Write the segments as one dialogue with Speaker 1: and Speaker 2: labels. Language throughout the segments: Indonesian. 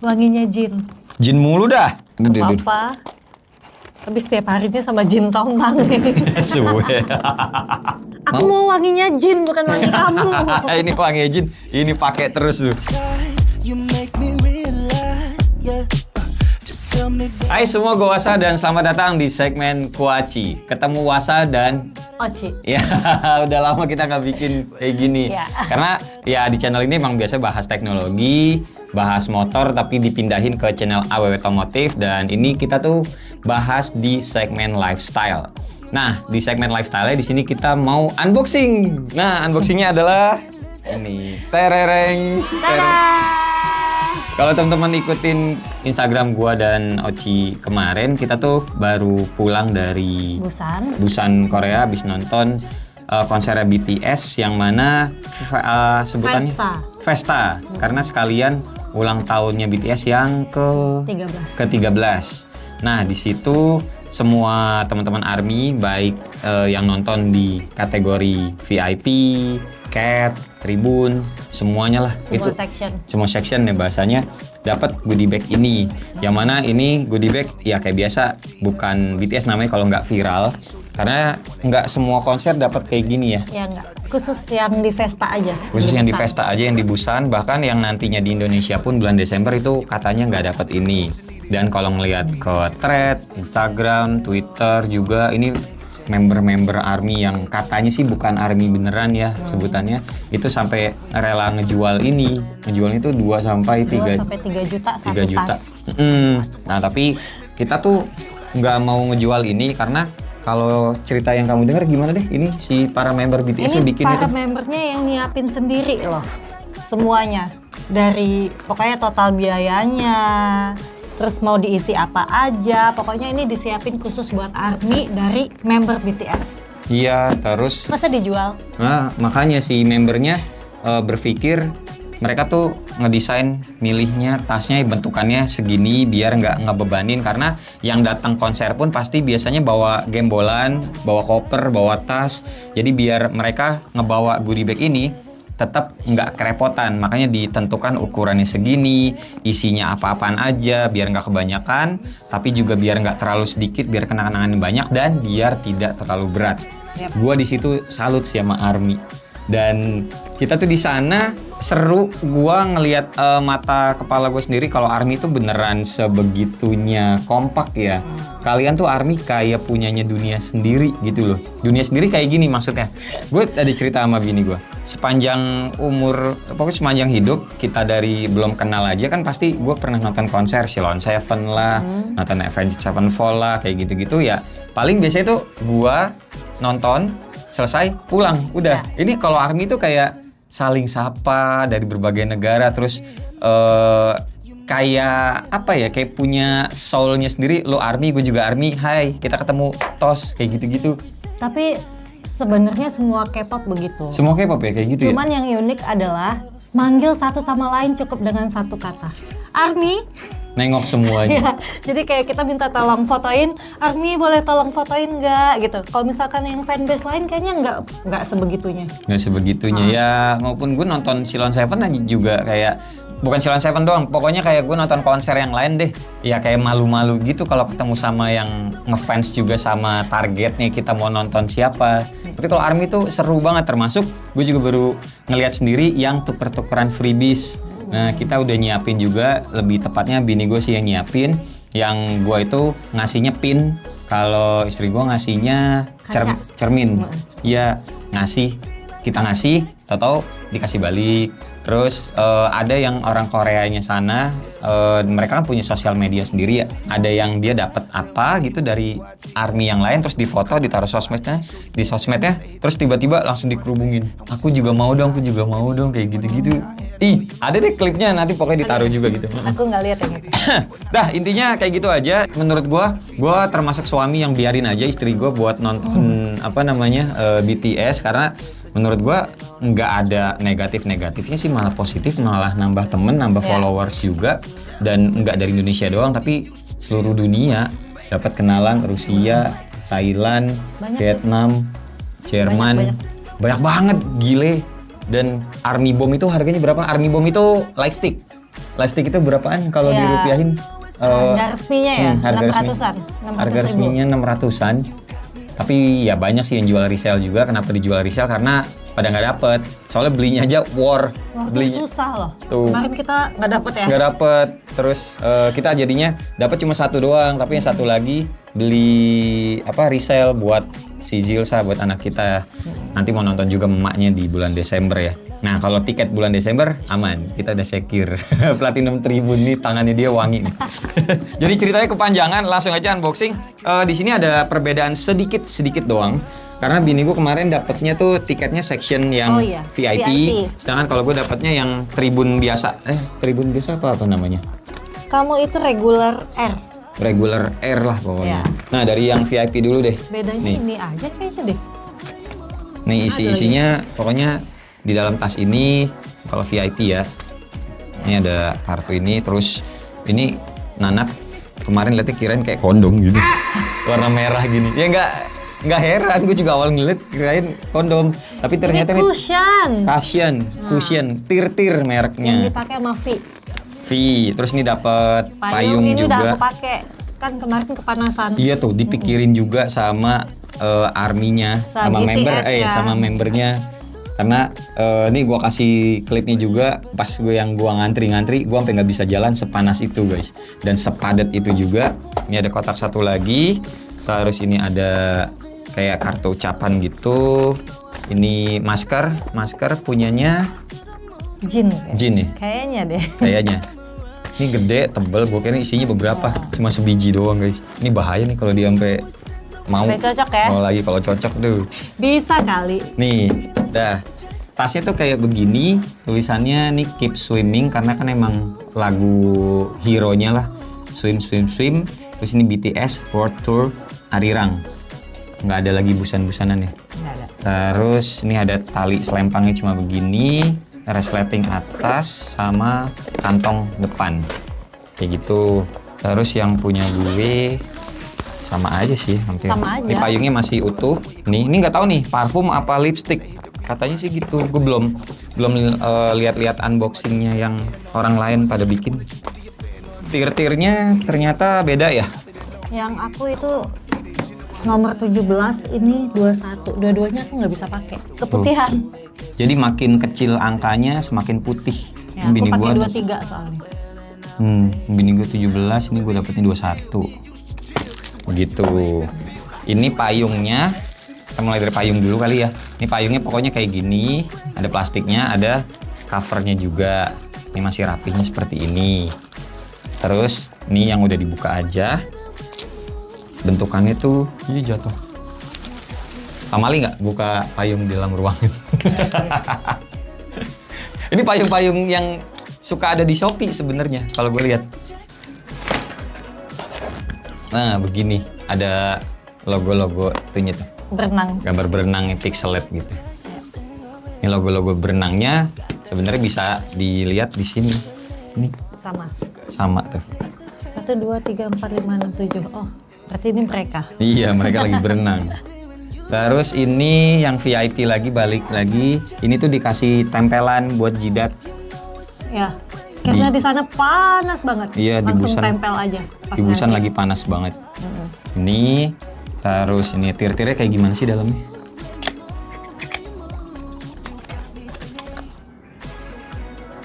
Speaker 1: Wanginya Jin.
Speaker 2: Jin mulu dah.
Speaker 1: Apa? Tapi setiap harinya sama Jin Tongtang nih.
Speaker 2: Suwe.
Speaker 1: Aku mau wanginya Jin, bukan wangi kamu.
Speaker 2: Ini wangi Jin, ini pakai terus tuh. Hai semua, gue Wasa dan selamat datang di segmen Kuaci. Ketemu Wasa dan
Speaker 1: Oci.
Speaker 2: ya, udah lama kita nggak bikin kayak gini.
Speaker 1: Ya.
Speaker 2: Karena ya di channel ini emang biasa bahas teknologi, bahas motor, tapi dipindahin ke channel AWW Otomotif. Dan ini kita tuh bahas di segmen lifestyle. Nah, di segmen lifestyle di sini kita mau unboxing. Nah, unboxingnya adalah ini. Terereng. Kalau teman-teman ikutin Instagram gua dan Oci kemarin, kita tuh baru pulang dari Busan Korea habis nonton konser BTS yang mana sebutannya Festa. Karena sekalian ulang tahunnya BTS yang ke-13. Nah, di situ semua teman-teman ARMY baik yang nonton di kategori VIP, Cat, Tribun, semuanya lah. Semua section ya bahasanya dapat goodie bag ini. Yang mana ini goodie bag ya kayak biasa, bukan BTS namanya kalau nggak viral. Karena nggak semua konser dapat kayak gini ya.
Speaker 1: Ya nggak, khusus yang di Festa aja.
Speaker 2: Khusus yang di Festa aja, yang di Busan. Bahkan yang nantinya di Indonesia pun bulan Desember itu katanya nggak dapat ini. Dan kalau ngelihat ke thread, Instagram, Twitter juga ini member-member ARMY yang katanya sih bukan ARMY beneran ya sebutannya, itu sampai rela ngejual ini. Ngejualnya itu 2 sampai 3
Speaker 1: juta satu
Speaker 2: 3 juta.
Speaker 1: tas.
Speaker 2: Nah, tapi kita tuh nggak mau ngejual ini karena kalau cerita yang kamu dengar gimana deh, ini si para member BTS yang bikin itu.
Speaker 1: Para membernya yang nyiapin sendiri loh. Semuanya. Dari pokoknya total biayanya, terus mau diisi apa aja, pokoknya ini disiapin khusus buat ARMY dari member BTS.
Speaker 2: Iya, terus
Speaker 1: masa dijual?
Speaker 2: Nah, makanya si membernya berpikir mereka tuh ngedesain milihnya tasnya bentukannya segini biar nggak ngebebanin, karena yang datang konser pun pasti biasanya bawa gembolan, bawa koper, bawa tas. Jadi biar mereka ngebawa goodie bag ini tetap nggak kerepotan, makanya ditentukan ukurannya segini, isinya apa-apaan aja, biar nggak kebanyakan, tapi juga biar nggak terlalu sedikit, biar kenang-kenangan banyak, dan biar tidak terlalu berat.
Speaker 1: Yep.
Speaker 2: Gua di situ salut sih sama ARMY, dan kita tuh di sana seru. Gua ngelihat mata kepala gue sendiri kalau ARMY itu beneran sebegitunya kompak ya. Kalian tuh ARMY kayak punyanya dunia sendiri gitu loh. Dunia sendiri kayak gini maksudnya. Gue ada cerita sama bini gue. Sepanjang umur, pokoknya sepanjang hidup kita dari belum kenal aja kan pasti gue pernah nonton konser Sheila on 7 lah, nonton Avenged Sevenfold lah, kayak gitu-gitu ya. Paling biasanya tuh gue nonton selesai pulang udah. Ini kalau ARMY tuh kayak saling sapa dari berbagai negara, terus kayak apa ya, kayak punya soulnya sendiri. Lo ARMY, gue juga ARMY, hai kita ketemu tos, kayak gitu-gitu.
Speaker 1: Tapi sebenarnya semua K-pop begitu.
Speaker 2: Semua K-pop ya kayak gitu.
Speaker 1: Cuman yang unik adalah manggil satu sama lain cukup dengan satu kata, ARMY.
Speaker 2: Nengok semuanya.
Speaker 1: Ya, jadi kayak kita minta tolong fotoin, ARMY boleh tolong fotoin nggak gitu. Kalau misalkan yang fanbase lain kayaknya nggak sebegitunya.
Speaker 2: Nggak sebegitunya ya, maupun gue nonton Sheila on 7 aja juga kayak, bukan Sheila on 7 doang, pokoknya kayak gue nonton konser yang lain deh, ya kayak malu-malu gitu kalau ketemu sama yang ngefans juga sama targetnya kita mau nonton siapa. Tapi kalau ARMY tuh seru banget, termasuk gue juga baru ngelihat sendiri yang tuker-tukeran freebies. Nah, kita udah nyiapin juga, lebih tepatnya bini gue sih yang nyiapin. Yang gue itu ngasihnya pin, kalau istri gue ngasihnya cermin. Iya, kita ngasih, tau-tau dikasih balik. Terus ada yang orang Koreanya sana, mereka kan punya sosial media sendiri ya. Ada yang dia dapat apa gitu dari ARMY yang lain, terus difoto, ditaruh di sosmednya, terus tiba-tiba langsung dikerubungin. Aku juga mau dong, kayak gitu-gitu. Ih, ada deh klipnya, nanti pokoknya ditaruh juga gitu.
Speaker 1: Aku nggak lihat yang itu.
Speaker 2: Dah, intinya kayak gitu aja. Menurut gua termasuk suami yang biarin aja istri gua buat nonton BTS, karena menurut gua nggak ada negatifnya sih, malah positif, malah nambah temen, nambah followers juga. Dan nggak dari Indonesia doang, tapi seluruh dunia dapat kenalan. Rusia, Thailand, Vietnam, Jerman, banyak banget, gile. Dan ARMY Bomb itu harganya berapa? ARMY Bomb itu lightstick Plastik itu berapaan kalau
Speaker 1: Ya.
Speaker 2: dirupiahin?
Speaker 1: Harga resminya ya,
Speaker 2: harga resmi.
Speaker 1: 600-an.
Speaker 2: Harga resminya 600-an. Tapi ya banyak sih yang jual resell juga. Kenapa dijual resell? Karena pada nggak dapet. Soalnya belinya aja war.
Speaker 1: Wah, itu
Speaker 2: Belinya
Speaker 1: susah loh.
Speaker 2: Tuh.
Speaker 1: Kemarin kita nggak dapet ya.
Speaker 2: nggak dapet. Terus kita jadinya dapat cuma satu doang. Tapi yang satu lagi beli resell buat si Zilsa, buat anak kita. Nanti mau nonton juga emaknya di bulan Desember ya. Nah kalau tiket bulan Desember aman, kita udah secure. Platinum Tribun nih tangannya dia wangi nih. Jadi ceritanya kepanjangan, langsung aja unboxing. Di sini ada perbedaan sedikit doang. Karena bini gue kemarin dapetnya tuh tiketnya section yang VIP. Sedangkan kalau gue dapetnya yang Tribun biasa. Tribun biasa apa namanya?
Speaker 1: Kamu itu regular R.
Speaker 2: Regular Air lah pokoknya.
Speaker 1: Ya.
Speaker 2: Nah dari yang VIP dulu deh.
Speaker 1: Bedanya
Speaker 2: Nih.
Speaker 1: ini aja kayaknya deh.
Speaker 2: Nih isi-isinya pokoknya di dalam tas ini kalau VIP ya. Ini ada kartu ini, terus ini Nanat kemarin lihatnya kirain kayak kondom gitu. Warna merah gini. Ya nggak heran, gue juga awal ngeliat kirain kondom. Tapi ternyata
Speaker 1: Ini
Speaker 2: cushion, tir-tir
Speaker 1: yang
Speaker 2: mereknya.
Speaker 1: dipakai sama V.
Speaker 2: V. Terus ini dapat payung
Speaker 1: ini udah
Speaker 2: juga.
Speaker 1: aku pakai. Kan kemarin kepanasan.
Speaker 2: Iya tuh dipikirin juga sama arminya, sama
Speaker 1: BTS
Speaker 2: member,
Speaker 1: kan.
Speaker 2: sama membernya. Karena nih gua kasih klipnya juga pas gua ngantri, gua sampai nggak bisa jalan sepanas itu guys, dan sepadat itu juga. Ini ada kotak satu lagi, terus ini ada kayak kartu ucapan gitu. Ini masker punyanya
Speaker 1: Jin.
Speaker 2: Jin nih,
Speaker 1: Kayaknya deh.
Speaker 2: kayaknya. Ini gede, tebel, gue kira isinya beberapa, cuma sebiji doang guys. Ini bahaya nih kalau dia sampai mau.
Speaker 1: Sampai cocok ya?
Speaker 2: Mau lagi kalau cocok tuh.
Speaker 1: Bisa kali.
Speaker 2: Nih, dah. Tasnya tuh kayak begini, tulisannya nih Keep Swimming karena kan emang lagu hero-nya lah. Swim. Terus ini BTS World Tour Arirang. Nggak ada lagi busan-busanan ya.
Speaker 1: Nggak ada.
Speaker 2: Terus ini ada tali selempangnya cuma begini, resleting atas sama kantong depan. Kayak gitu. Terus yang punya gue sama aja sih hampir.
Speaker 1: Sama aja.
Speaker 2: Ini payungnya masih utuh. Ini nggak tahu nih parfum apa lipstick. Katanya sih gitu. Gue belum lihat-lihat unboxingnya yang orang lain pada bikin. Tir-tirnya ternyata beda ya.
Speaker 1: Yang aku itu nomor 17, ini 21. Dua-duanya aku nggak bisa pakai. Keputihan.
Speaker 2: Jadi makin kecil angkanya semakin putih.
Speaker 1: Ya, aku
Speaker 2: Bini
Speaker 1: pakai
Speaker 2: gua
Speaker 1: 23 soalnya.
Speaker 2: Bini gue 17, ini gue dapetnya 21. Begitu. Ini payungnya, kita mulai dari payung dulu kali ya. Ini payungnya pokoknya kayak gini, ada plastiknya, ada covernya juga. Ini masih rapihnya seperti ini. Terus, ini yang udah dibuka aja. Bentukannya tuh, ini jatuh. Pamali nggak buka payung di dalam ruangan? Ini payung-payung yang suka ada di Shopee sebenarnya kalau gue lihat. Nah begini, ada logo-logo itunya tuh.
Speaker 1: Berenang.
Speaker 2: Gambar berenang yang pixelet gitu. Ini logo-logo berenangnya sebenarnya bisa dilihat di sini. Ini sama tuh.
Speaker 1: 1, 2, 3, 4, 5, 6, 7. Oh, berarti ini mereka.
Speaker 2: Iya, mereka lagi berenang. Terus ini yang VIP lagi, balik lagi. Ini tuh dikasih tempelan buat jidat.
Speaker 1: Ya, karena di sana panas banget.
Speaker 2: Iya, di
Speaker 1: langsung
Speaker 2: Busan.
Speaker 1: tempel aja. Pas
Speaker 2: Di Busan
Speaker 1: nempel.
Speaker 2: lagi panas banget. Ini, terus ini tir-tirnya kayak gimana sih dalamnya?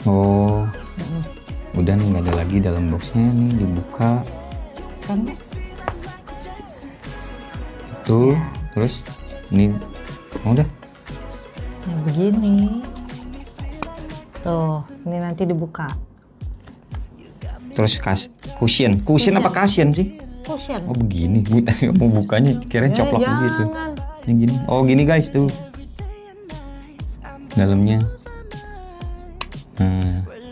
Speaker 2: Oh, udah nih nggak ada lagi dalam boxnya nih, dibuka.
Speaker 1: Kan?
Speaker 2: Itu, terus ini, udah.
Speaker 1: Nah, begini. Tuh, ini nanti dibuka.
Speaker 2: Terus cushion apa cushion sih?
Speaker 1: Cushion.
Speaker 2: Oh begini, mau bukanya kirain
Speaker 1: Ya,
Speaker 2: coplok
Speaker 1: jangan.
Speaker 2: begitu. Yang gini, oh gini guys tuh. Dalamnya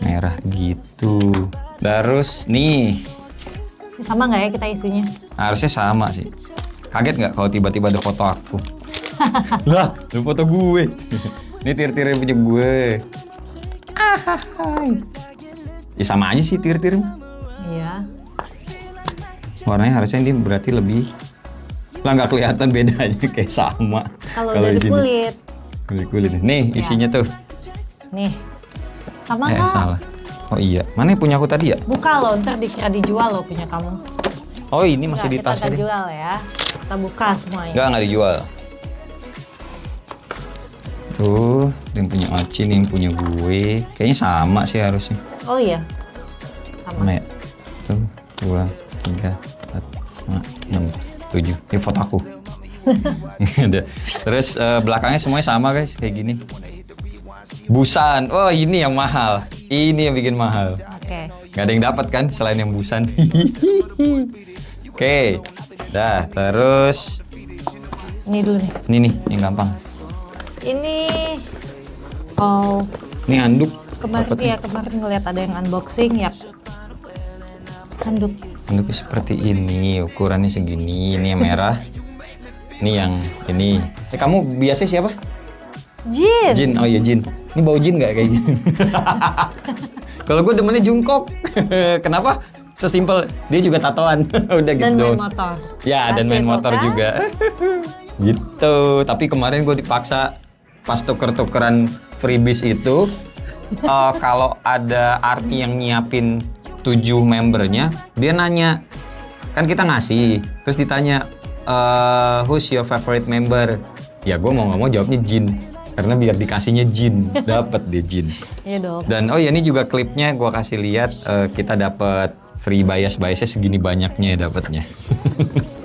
Speaker 2: merah gitu. Terus nih,
Speaker 1: Sama nggak ya kita isinya?
Speaker 2: harusnya sama sih. Kaget nggak kalau tiba-tiba ada foto aku? Lah, ada foto gue. Ini tir-tirnya punya gue. Ya sama aja sih tir-tir.
Speaker 1: Iya.
Speaker 2: Warnanya harusnya ini berarti lebih lah, nggak kelihatan bedanya kayak sama.
Speaker 1: Kalau dari
Speaker 2: di sini.
Speaker 1: kulit.
Speaker 2: Dari kulit. Nih isinya tuh.
Speaker 1: Nih. Sama nggak?
Speaker 2: Salah. Oh iya, mana yang punya aku tadi ya?
Speaker 1: Buka loh, ntar dikira dijual loh punya kamu.
Speaker 2: Oh ini masih di
Speaker 1: Nggak,
Speaker 2: tas
Speaker 1: kita
Speaker 2: ini.
Speaker 1: jual ya. Kita buka semuanya.
Speaker 2: Nggak dijual. Tuh, yang punya Acin, yang punya gue. Kayaknya sama sih harusnya.
Speaker 1: Oh iya, sama.
Speaker 2: Mana ya? Tuh, 2, 3, 4, 5, 6, 7. Ini foto aku. Ada. Terus belakangnya semuanya sama guys, kayak gini. Busan. Oh ini yang mahal. Ini yang bikin mahal.
Speaker 1: Oke.
Speaker 2: Gak ada yang dapat kan selain yang busan. Oke. Dah, terus
Speaker 1: Ini dulu nih.
Speaker 2: ini nih yang gampang.
Speaker 1: Ini oh
Speaker 2: Ini handuk.
Speaker 1: kemarin ya kemarin ngeliat ada yang unboxing ya. Handuk.
Speaker 2: Handuknya seperti ini, ukurannya segini. Ini yang merah. Ini yang ini. Kamu biasa siapa?
Speaker 1: Jin.
Speaker 2: Jin. Oh iya Jin. Ini bau Jin nggak kayak gini? Kalau gue demennya Jungkook. Kenapa? Sesimpel dia juga tatoan. Udah gitu
Speaker 1: Dan main
Speaker 2: doang.
Speaker 1: motor.
Speaker 2: Ya, dan
Speaker 1: Pasti
Speaker 2: main
Speaker 1: itu
Speaker 2: motor
Speaker 1: kan?
Speaker 2: juga. Gitu. Tapi kemarin gue dipaksa pas tuker-tukeran freebies itu kalau ada army yang nyiapin 7 membernya, dia nanya. Kan kita ngasih, terus ditanya who's your favorite member? Ya gue mau nggak mau jawabnya Jin. Karena biar dikasihnya Jin, dapat dia Jin.
Speaker 1: Iya dong.
Speaker 2: Dan oh ya ini juga klipnya gue kasih lihat kita dapat free bias-biasnya segini banyaknya ya dapatnya.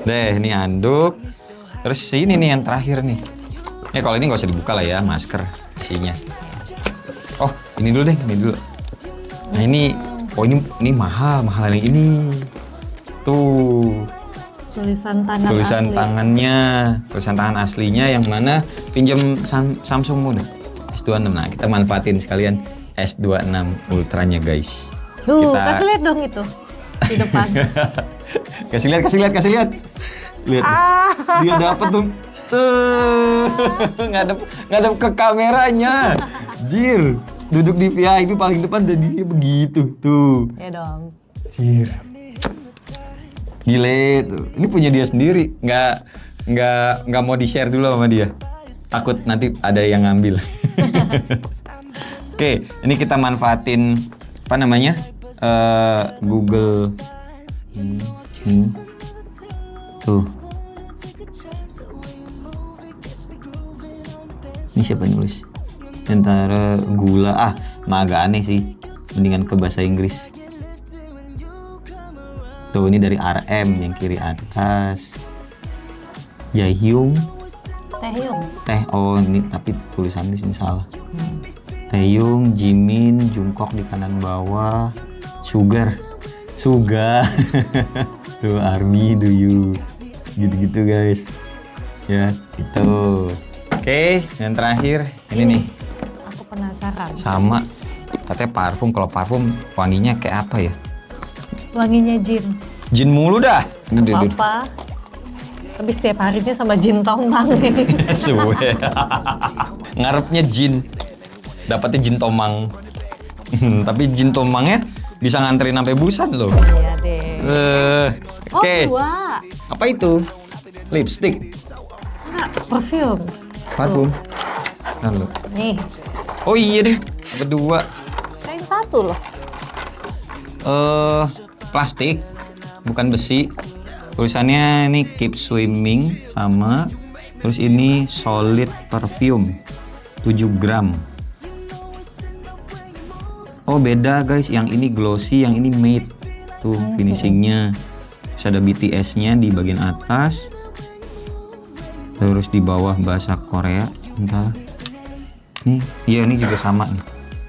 Speaker 2: Deh ini handuk. Terus ini nih yang terakhir nih. Kalau ini nggak usah dibuka lah ya, masker isinya. Oh ini dulu deh, ini dulu. Nah ini, oh ini mahal yang ini. Tuh.
Speaker 1: Tulisan tangan
Speaker 2: Tulisan
Speaker 1: asli.
Speaker 2: tangannya, tulisan tangan aslinya yang mana pinjam Samsung muda S26. Nah kita manfaatin sekalian S26 Ultranya guys.
Speaker 1: Tuh,
Speaker 2: Kita-
Speaker 1: kasih lihat dong itu di depan.
Speaker 2: kasih lihat. Lihat. Dia dapat tuh. Tuh. ngadep ke kameranya. Jir, duduk di VIP paling depan dan dia begitu tuh.
Speaker 1: Ya dong.
Speaker 2: Jir. Gile tuh. Ini punya dia sendiri. Nggak mau di-share dulu sama dia. Takut nanti ada yang ngambil. Oke, ini kita manfaatin apa namanya? Google. Tuh. Ini siapa yang nulis? Antara gula. Mah agak aneh sih. Mendingan ke bahasa Inggris. Tuh ini dari RM yang kiri atas. Jaehyung.
Speaker 1: Taehyung.
Speaker 2: Oh ini tapi tulisannya di sini salah. Taehyung, Jimin, Jungkook di kanan bawah. Sugar. Tuh ARMY do you. Gitu-gitu guys. Ya, gitu. Oke, yang terakhir ini nih.
Speaker 1: Aku penasaran.
Speaker 2: Sama. Katanya parfum. Kalau parfum wanginya kayak apa ya?
Speaker 1: Wanginya Jin.
Speaker 2: Jin mulu dah. Ini
Speaker 1: Apa? Tapi setiap harinya sama Jin Tomang nih.
Speaker 2: Suwe. Ngarepnya Jin. Dapatnya Jin Tomang. Tapi Jin Tomangnya bisa nganterin sampai Busan loh.
Speaker 1: Iya deh.
Speaker 2: Oke.
Speaker 1: Dua.
Speaker 2: Apa itu? Lipstick.
Speaker 1: Enggak, perfume.
Speaker 2: Parfum. Lalu.
Speaker 1: Nih,
Speaker 2: Oh iya deh. Berdua.
Speaker 1: kain satu loh.
Speaker 2: Plastik. Bukan besi. Tulisannya ini keep swimming sama. Terus ini solid perfume 7 gram. Oh beda guys, yang ini glossy, yang ini matte. Tuh finishingnya. Terus ada BTS-nya di bagian atas. Terus di bawah bahasa Korea. Entah. Nih, iya ini juga sama nih.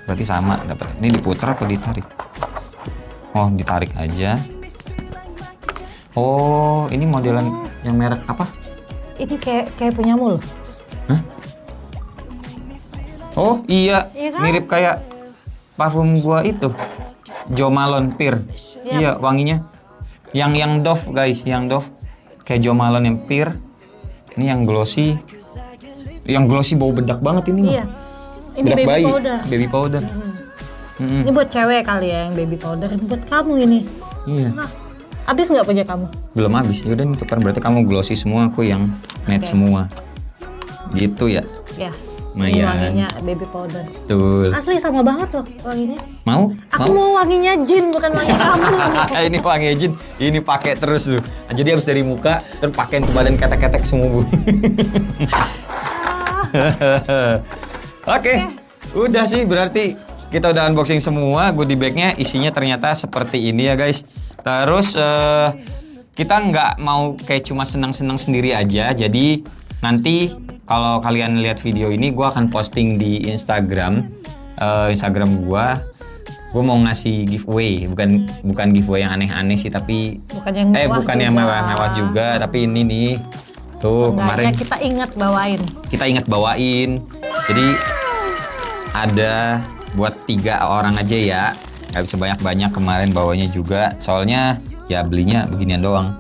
Speaker 2: Berarti sama dapat. Ini diputar atau ditarik? Oh ditarik aja. Oh ini modelan yang merek apa?
Speaker 1: Ini kayak punyamu loh.
Speaker 2: Hah? Oh iya,
Speaker 1: Iya kan?
Speaker 2: mirip kayak parfum gua itu, Jo Malone Peer. Iya, wanginya. Yang Dove guys, yang Dove kayak Jo Malone yang Peer. Ini yang glossy. Yang glossy bau bedak banget ini mah.
Speaker 1: Iya. Ini
Speaker 2: Bedak
Speaker 1: baby
Speaker 2: bayi,
Speaker 1: powder.
Speaker 2: baby powder. Mm-mm.
Speaker 1: Ini buat cewek kali ya yang baby powder. Ini buat kamu ini.
Speaker 2: Iya,
Speaker 1: Nah, habis nggak punya kamu?
Speaker 2: belum habis. Yaudah ini tukar berarti kamu glossy semua, aku yang matte
Speaker 1: Oke.
Speaker 2: semua. Gitu ya.
Speaker 1: Ya. Ini
Speaker 2: Lumayan.
Speaker 1: wanginya baby powder.
Speaker 2: Betul.
Speaker 1: Asli sama banget loh wanginya.
Speaker 2: Mau?
Speaker 1: Aku mau wanginya jin bukan wangi kamu.
Speaker 2: Ini wangi jin, ini pakai terus tuh. Jadi habis dari muka terus pakein ke badan ketek-ketek semua, Bu. Oke, udah sih berarti kita udah unboxing semua goodie bag-nya. Isinya ternyata seperti ini ya guys. Terus kita nggak mau kayak cuma senang-senang sendiri aja. Jadi nanti kalau kalian lihat video ini, gue akan posting di Instagram, Instagram gue. Gue mau ngasih giveaway, bukan giveaway yang aneh-aneh sih, tapi
Speaker 1: Bukan yang mewah
Speaker 2: bukan yang
Speaker 1: juga.
Speaker 2: mewah-mewah juga, tapi ini nih. Tuh kemarin
Speaker 1: Kita ingat bawain.
Speaker 2: kita ingat bawain. Jadi ada buat 3 orang aja ya. Gak bisa banyak-banyak, kemarin bawanya juga. Soalnya ya belinya beginian doang.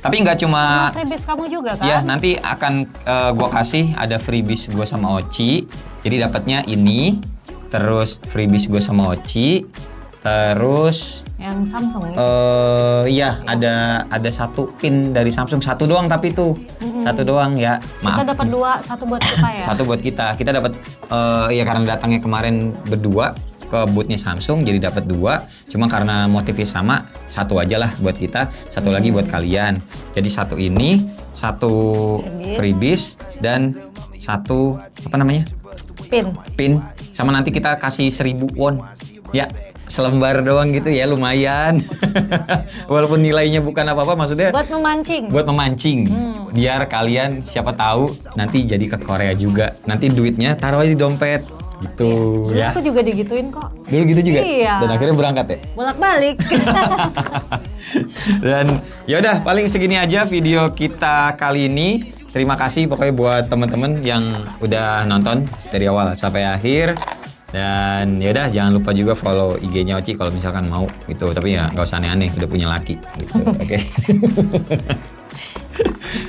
Speaker 2: Tapi nggak cuma
Speaker 1: Freebies kamu juga kan?
Speaker 2: ya, nanti akan gua kasih ada freebies gue sama Oci. Jadi dapatnya ini, terus freebies gue sama Oci, terus
Speaker 1: Yang Samsung ya?
Speaker 2: iya ada satu pin dari Samsung, satu doang tapi tuh satu doang ya,
Speaker 1: Kita
Speaker 2: maaf.
Speaker 1: dapat 2, satu buat kita ya.
Speaker 2: Satu buat kita dapat ya karena datangnya kemarin berdua ke boothnya Samsung, jadi dapat 2. Cuma karena motifnya sama, satu aja lah buat kita, satu lagi buat kalian. Jadi satu ini, satu freebies dan satu apa namanya? Pin. Sama nanti kita kasih 1000 won. Ya, selembar doang gitu ya, lumayan. Walaupun nilainya bukan apa-apa, maksudnya
Speaker 1: Buat memancing.
Speaker 2: buat memancing. Biar kalian siapa tahu nanti jadi ke Korea juga. Nanti duitnya taruh aja di dompet gitu
Speaker 1: Dulu
Speaker 2: ya.
Speaker 1: aku juga digituin kok.
Speaker 2: Dulu gitu juga.
Speaker 1: Iya.
Speaker 2: Dan akhirnya berangkat ya.
Speaker 1: Bolak-balik.
Speaker 2: Dan ya udah paling segini aja video kita kali ini. Terima kasih pokoknya buat teman-teman yang udah nonton dari awal sampai akhir. Dan ya udah jangan lupa juga follow IG-nya Oci kalau misalkan mau gitu. Tapi ya nggak usah aneh-aneh, udah punya laki gitu. Oke.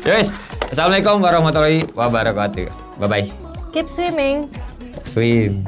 Speaker 2: Guys, assalamualaikum warahmatullahi wabarakatuh. Bye bye.
Speaker 1: Keep swimming.
Speaker 2: Swim.